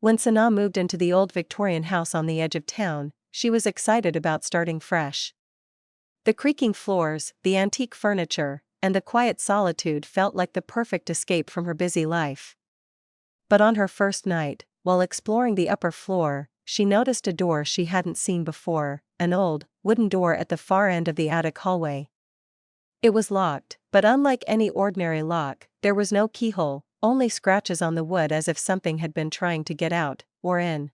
When Sana moved into the old Victorian house on the edge of town, she was excited about starting fresh. The creaking floors, the antique furniture, and the quiet solitude felt like the perfect escape from her busy life. But on her first night, while exploring the upper floor, she noticed a door she hadn't seen before, an old, wooden door at the far end of the attic hallway. It was locked, but unlike any ordinary lock, there was no keyhole, only scratches on the wood as if something had been trying to get out, or in.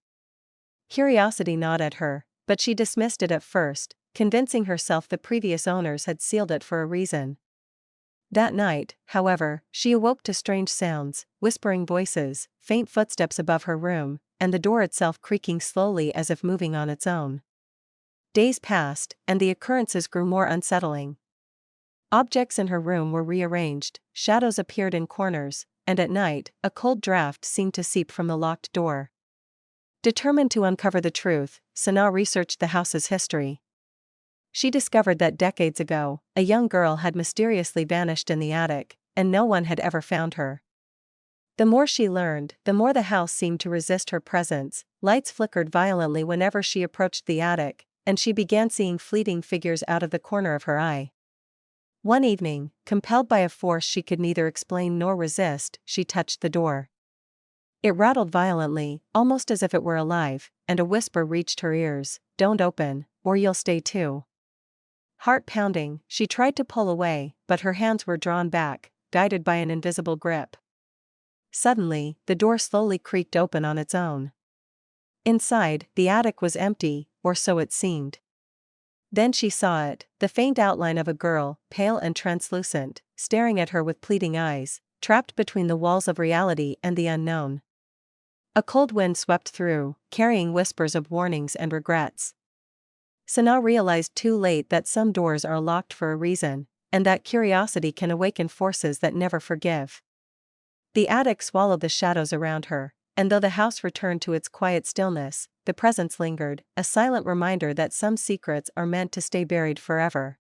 Curiosity gnawed at her, but she dismissed it at first, convincing herself the previous owners had sealed it for a reason. That night, however, she awoke to strange sounds, whispering voices, faint footsteps above her room, and the door itself creaking slowly as if moving on its own. Days passed, and the occurrences grew more unsettling. Objects in her room were rearranged, shadows appeared in corners, and at night, a cold draft seemed to seep from the locked door. Determined to uncover the truth, Sana researched the house's history. She discovered that decades ago, a young girl had mysteriously vanished in the attic, and no one had ever found her. The more she learned, the more the house seemed to resist her presence. Lights flickered violently whenever she approached the attic, and she began seeing fleeting figures out of the corner of her eye. One evening, compelled by a force she could neither explain nor resist, she touched the door. It rattled violently, almost as if it were alive, and a whisper reached her ears, "Don't open, or you'll stay too." Heart pounding, she tried to pull away, but her hands were drawn back, guided by an invisible grip. Suddenly, the door slowly creaked open on its own. Inside, the attic was empty, or so it seemed. Then she saw it, the faint outline of a girl, pale and translucent, staring at her with pleading eyes, trapped between the walls of reality and the unknown. A cold wind swept through, carrying whispers of warnings and regrets. Sana realized too late that some doors are locked for a reason, and that curiosity can awaken forces that never forgive. The attic swallowed the shadows around her, and though the house returned to its quiet stillness, the presence lingered, a silent reminder that some secrets are meant to stay buried forever.